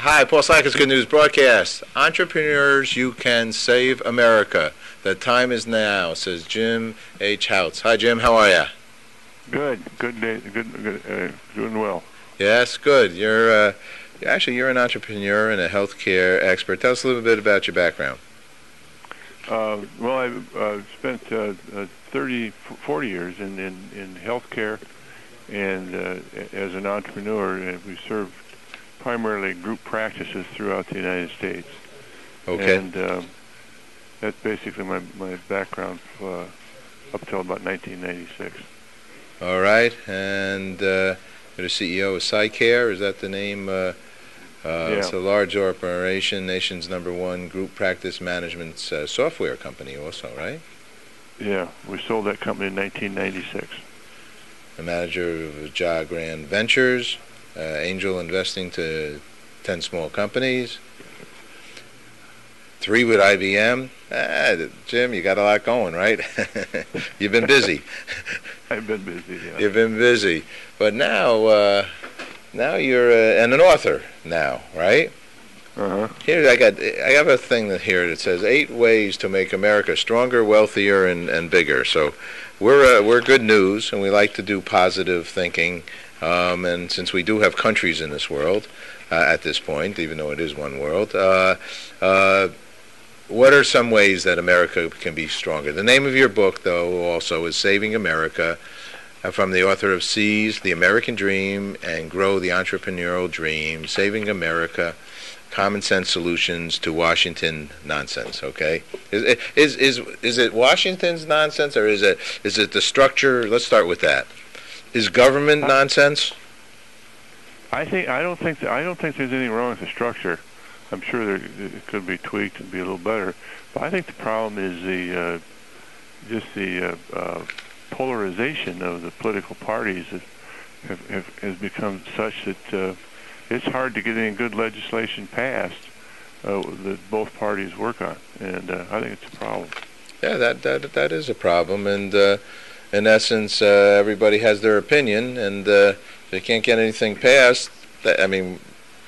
Hi, Paul Slacker's Good News Broadcast. Entrepreneurs, you can save America. The time is now, says Jim H. Houtz. Hi, Jim. How are you? Good day. Good. Doing well. Yes, good. You're an entrepreneur and a healthcare expert. Tell us a little bit about your background. Well, I've spent 40 years in healthcare and as an entrepreneur, and we served primarily group practices throughout the United States. Okay. And that's basically my background up till about 1996. All right. And you're the CEO of PsyCare. Is that the name? Yeah. It's a large operation, nation's #1 group practice management software company also, right? Yeah, we sold that company in 1996. The manager of Ja Grand Ventures, angel investing to 10 small companies, 3 with IBM. Jim, you got a lot going, right? You've been busy. I've been busy, yeah. You've been busy. But now you're and an author now, right? Uh-huh. Here I have a thing here that says 8 ways to make America stronger, wealthier, and bigger. So we're good news, and we like to do positive thinking. And since we do have countries in this world at this point, even though it is one world, what are some ways that America can be stronger? The name of your book, though, also is Saving America, from the author of Seize the American Dream and Grow the Entrepreneurial Dream, Saving America, Common Sense Solutions to Washington Nonsense. Okay, is it Washington's nonsense, or is it the structure? Let's start with that. Is government nonsense? I don't think there's anything wrong with the structure. I'm sure it could be tweaked and be a little better. But I think the problem is the polarization of the political parties has become such that it's hard to get any good legislation passed that both parties work on, and I think it's a problem. Yeah, that is a problem, and in essence, everybody has their opinion, and they can't get anything passed.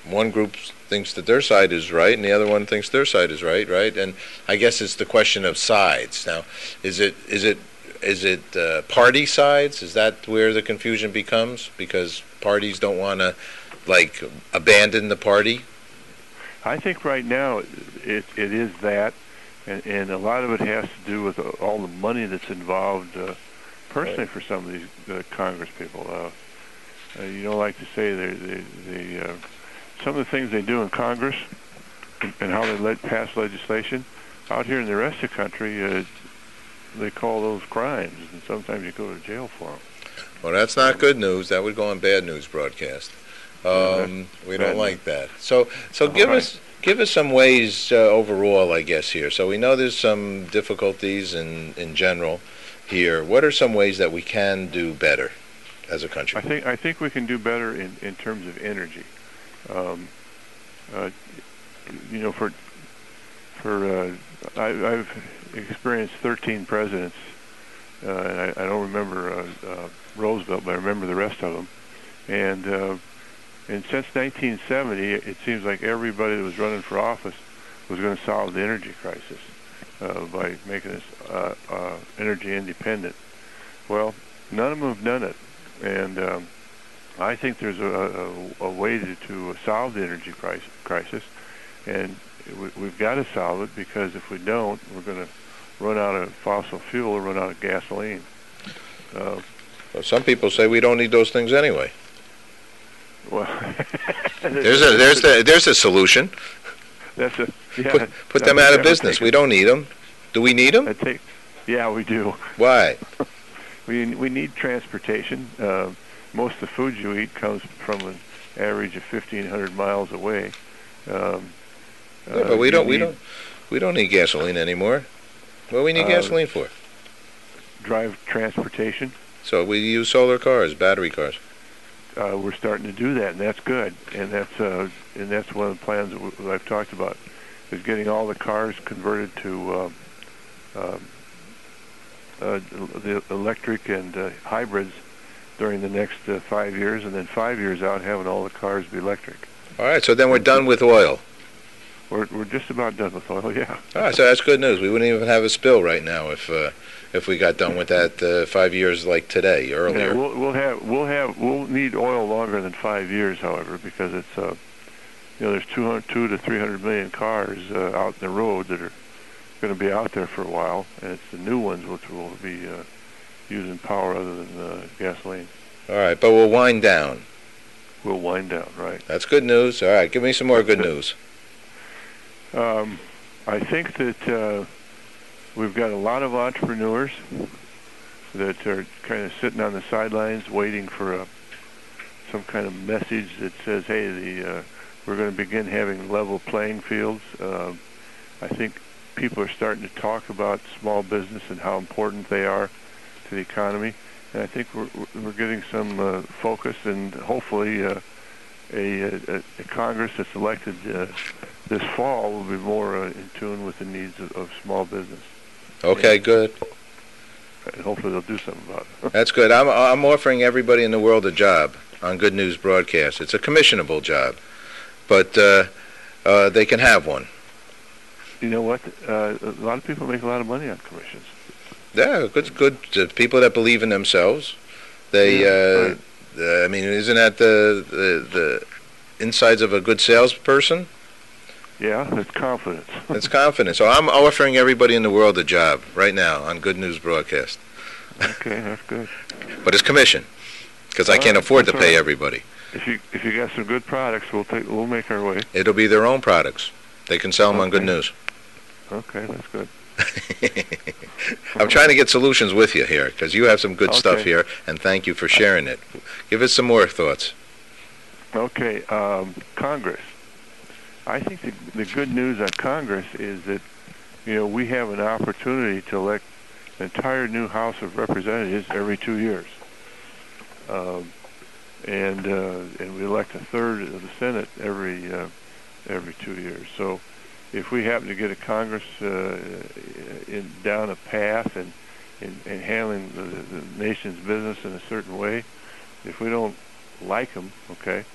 One group thinks that their side is right, and the other one thinks their side is right, and I guess it's the question of sides. Now, is it party sides? Is that where the confusion becomes? Because parties don't want to, abandon the party? I think right now it is that, and a lot of it has to do with all the money that's involved personally for some of these Congress people. You don't like to say they some of the things they do in Congress and how they pass legislation out here in the rest of the country, they call those crimes, and sometimes you go to jail for them. Well, that's not good news. That would go on bad news broadcast. We don't like that. So give us some ways overall, I guess, here. So we know there's some difficulties in general here. What are some ways that we can do better as a country? I think we can do better in terms of energy. I've experienced 13 presidents, and I don't remember Roosevelt, but I remember the rest of them. And since 1970, it seems like everybody that was running for office was going to solve the energy crisis by making us energy independent. Well, none of them have done it, and I think there's a way to solve the energy crisis, and we've got to solve it, because if we don't, we're going to run out of fossil fuel or run out of gasoline. Well, some people say we don't need those things anyway. Well, there's a solution. Put them out of business. We don't need them. Do we need them? Yeah, we do. Why? We need transportation. Most of the food you eat comes from an average of 1,500 miles away. But we don't need gasoline anymore. What do we need gasoline for? Drive transportation. So we use solar cars, battery cars. We're starting to do that, and that's good. And that's one of the plans that I've talked about, is getting all the cars converted to the electric and hybrids during the next 5 years, and then 5 years out having all the cars be electric. All right, so then we're done with oil. We're just about done with oil, yeah. All right, so that's good news. We wouldn't even have a spill right now if we got done with that 5 years like today, earlier. Yeah, we'll need oil longer than 5 years, however, because it's there's 200 to 300 million cars out in the road that are going to be out there for a while, and it's the new ones which will be using power other than gasoline. All right, but we'll wind down. We'll wind down, right? That's good news. All right, give me some more good news. I think that we've got a lot of entrepreneurs that are kind of sitting on the sidelines waiting for some kind of message that says, hey, we're going to begin having level playing fields. I think people are starting to talk about small business and how important they are to the economy. And I think we're getting some focus, and hopefully a Congress that's elected this fall will be more in tune with the needs of small business. Okay, good. And hopefully they'll do something about it. That's good. I'm offering everybody in the world a job on Good News Broadcast. It's a commissionable job, but they can have one. You know what? A lot of people make a lot of money on commissions. Yeah, good. People that believe in themselves. They, right. I mean, isn't that the insides of a good salesperson? Yeah, that's confidence. It's confidence. So I'm offering everybody in the world a job right now on Good News Broadcast. Okay, that's good. But it's commission, because I can't afford to pay everybody. If you got some good products, we'll make our way. It'll be their own products. They can sell them on Good News. Okay, that's good. I'm trying to get solutions with you here, because you have some good stuff here, and thank you for sharing it. Give us some more thoughts. Okay, Congress. I think the good news on Congress is that, we have an opportunity to elect an entire new House of Representatives every 2 years. And we elect a third of the Senate every 2 years. So if we happen to get a Congress down a path and handling the nation's business in a certain way, if we don't like them, okay,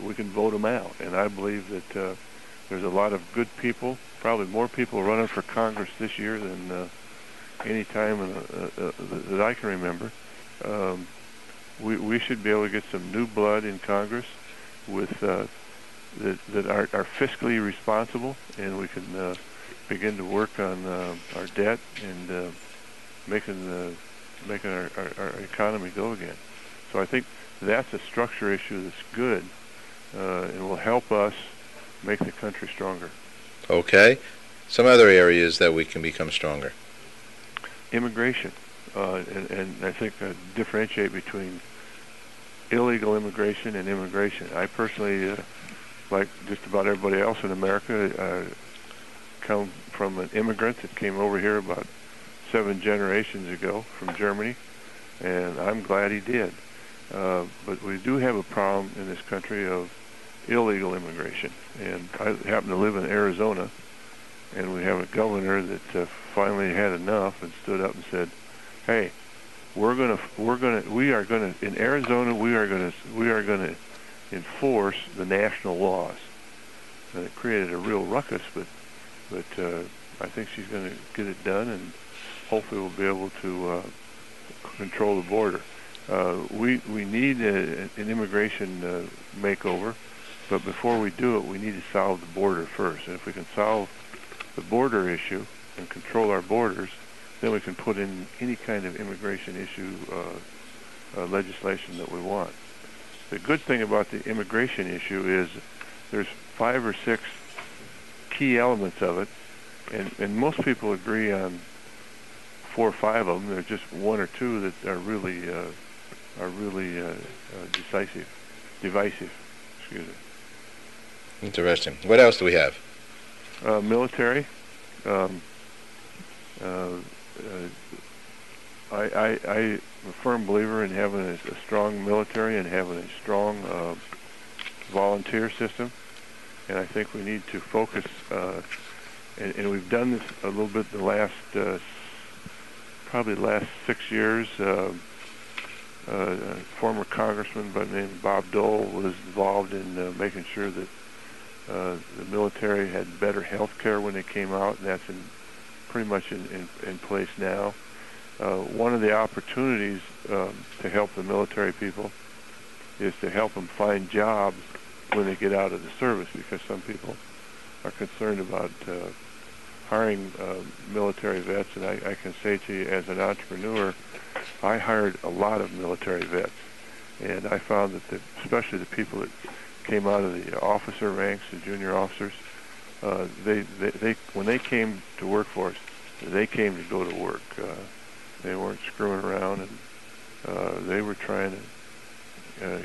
we can vote them out. And I believe that there's a lot of good people, probably more people running for Congress this year than any time that I can remember. We should be able to get some new blood in Congress with that are fiscally responsible, and we can begin to work on our debt and making our economy go again. So I think that's a structure issue that's good and will help us make the country stronger. Okay. Some other areas that we can become stronger. Immigration, and I think differentiate between illegal immigration and immigration. I personally, like just about everybody else in America, come from an immigrant that came over here about 7 generations ago from Germany, and I'm glad he did. But we do have a problem in this country of illegal immigration, and I happen to live in Arizona, and we have a governor that finally had enough and stood up and said, "Hey, in Arizona we are gonna enforce the national laws." And it created a real ruckus, but I think she's going to get it done, and hopefully we'll be able to control the border. We need an immigration makeover, but before we do it, we need to solve the border first. And if we can solve the border issue and control our borders, then we can put in any kind of immigration issue legislation that we want. The good thing about the immigration issue is there's 5 or 6 key elements of it, and most people agree on 4 or 5 of them. There's just 1 or 2 that are really divisive. Excuse me. Interesting. What else do we have? Military. I'm a firm believer in having a strong military and having a strong volunteer system, and I think we need to focus, and we've done this a little bit the last, probably the last 6 years, a former congressman by the name of Bob Dole was involved in making sure that the military had better health care when they came out, and that's pretty much in place now. One of the opportunities to help the military people is to help them find jobs when they get out of the service, because some people are concerned about hiring military vets. And I can say to you, as an entrepreneur, I hired a lot of military vets, and I found that especially the people that came out of the officer ranks, the junior officers, they when they came to work for us, they came to go to work. They weren't screwing around, and they were trying to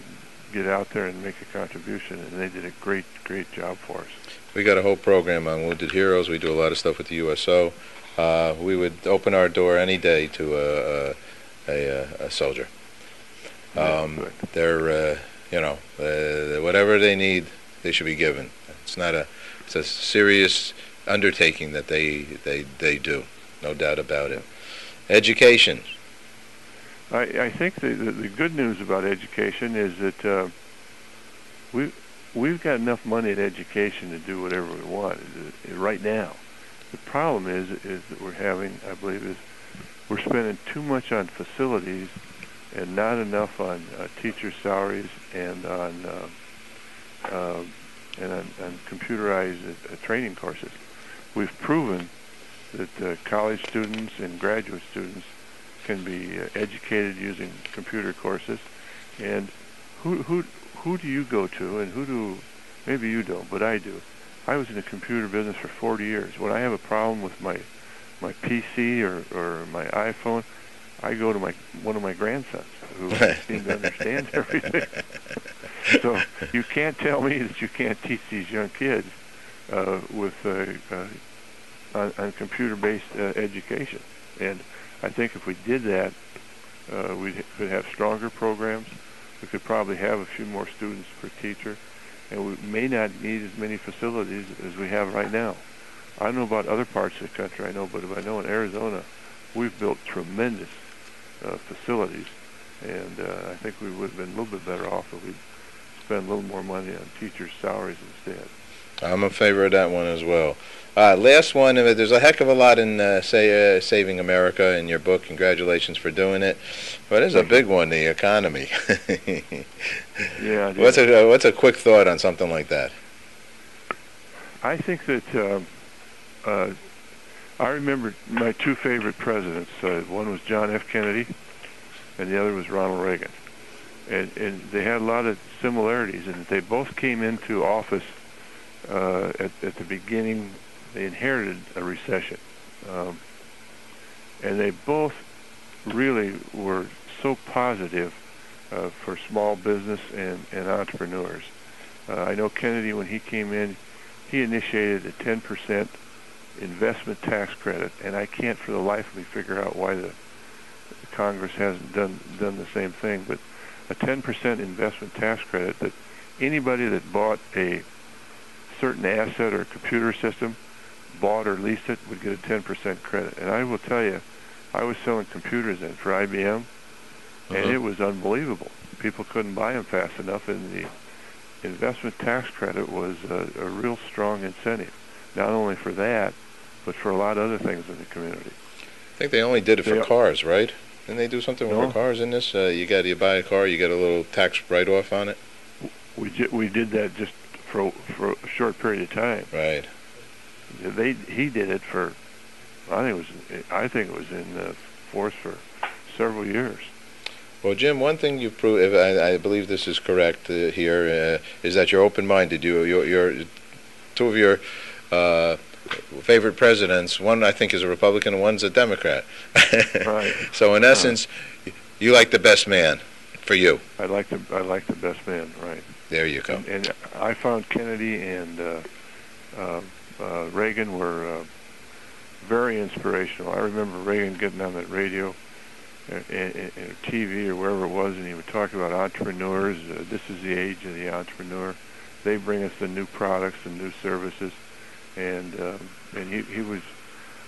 get out there and make a contribution, and they did a great job for us. We got a whole program on Wounded Heroes. We do a lot of stuff with the USO. We would open our door any day to a soldier. They're whatever they need, they should be given. It's a serious undertaking that they do, no doubt about it. Education. I think the good news about education is that we've got enough money in education to do whatever we want right now. The problem is that we're having, I believe, is we're spending too much on facilities and not enough on teacher salaries and on computerized training courses. We've proven that college students and graduate students can be educated using computer courses. And who do you go to, and maybe you don't, but I do. I was in the computer business for 40 years. When I have a problem with my PC or my iPhone, I go to one of my grandsons who seem to understand everything. So you can't tell me that you can't teach these young kids on computer-based education. And I think if we did that, we could have stronger programs. We could probably have a few more students per teacher, and we may not need as many facilities as we have right now. I don't know about other parts of the country, but if I know in Arizona, we've built tremendous facilities, and I think we would have been a little bit better off if we'd spend a little more money on teachers' salaries instead. I'm in favor of that one as well. Last one, there's a heck of a lot in Saving America in your book. Congratulations for doing it. But there's a big one, the economy. Yeah. What's a quick thought on something like that? I think that I remember my two favorite presidents. One was John F. Kennedy, and the other was Ronald Reagan. And they had a lot of similarities, and they both came into office at the beginning. They inherited a recession, and they both really were so positive for small business and entrepreneurs. I know Kennedy, when he came in, he initiated a 10% investment tax credit, and I can't for the life of me figure out why the Congress hasn't done the same thing. But a 10% investment tax credit, that anybody that bought a certain asset or computer system, bought or leased it, would get a 10% credit. And I will tell you, I was selling computers then for IBM, and it was unbelievable. People couldn't buy them fast enough, and the investment tax credit was a real strong incentive, not only for that, but for a lot of other things in the community. I think they only did it for cars, right? Didn't they do something for cars in this? You buy a car, you get a little tax write-off on it? We did that just for a short period of time. Right. He did it for, I think it was in force for several years. Well, Jim, one thing you've proved, I believe this is correct here, is that you're open-minded. You're two of your favorite presidents, one I think is a Republican and one's a Democrat. Right. So in essence, you like the best man for you. I like the best man, right. There you go. And I found Kennedy and Reagan were very inspirational. I remember Reagan getting on that radio and TV or wherever it was, and he would talk about entrepreneurs. This is the age of the entrepreneur. They bring us the new products and new services. And he was,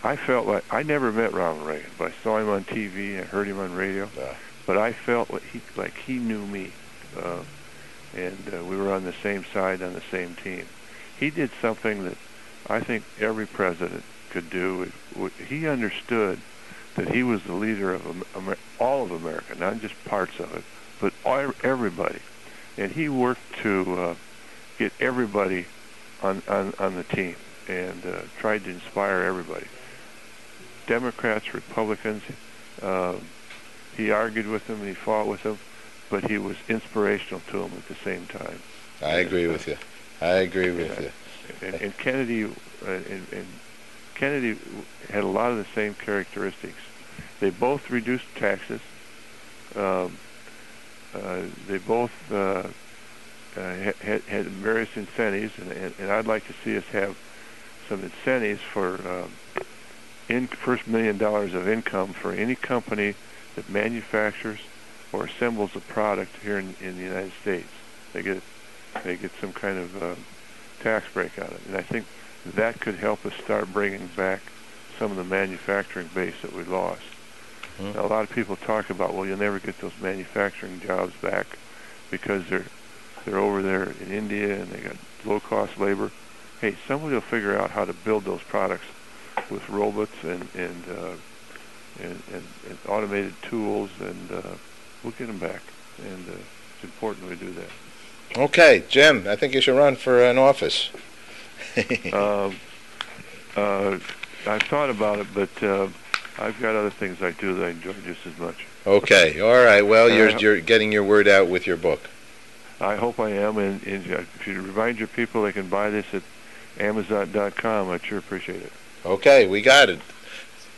I felt like, I never met Ronald Reagan, but I saw him on TV, I heard him on radio. but I felt like he knew me, and we were on the same side, on the same team. He did something that I think every president could do. He understood that he was the leader of all of America, not just parts of it, but everybody. And he worked to get everybody on the team and tried to inspire everybody. Democrats, Republicans, he argued with them and he fought with them, but he was inspirational to them at the same time. I agree with you. I agree with you. And Kennedy Kennedy had a lot of the same characteristics. They both reduced taxes. They both had various incentives, and I'd like to see us have some incentives for first $1 million of income for any company that manufactures or assembles a product here in the United States. They get some kind of tax break on it, and I think that could help us start bringing back some of the manufacturing base that we lost. Now, a lot of people talk about, well, you'll never get those manufacturing jobs back because they're over there in India and they got low-cost labor. Hey, somebody will figure out how to build those products with robots and automated tools, and we'll get them back. And it's important we do that. Okay, Jim, I think you should run for an office. I've thought about it, but I've got other things I do that I enjoy just as much. Okay, all right. Well, you're getting your word out with your book. I hope I am, and if you remind your people they can buy this at Amazon.com, I'd sure appreciate it. Okay, we got it.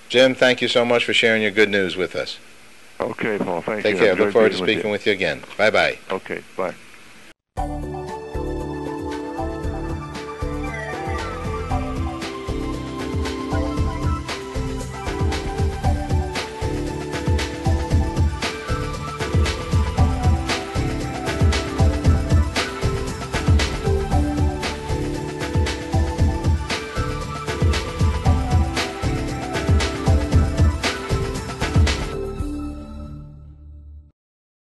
Jim, thank you so much for sharing your good news with us. Okay, Paul, thank you. Take care. Look forward to speaking with you again. Bye-bye. Okay, bye.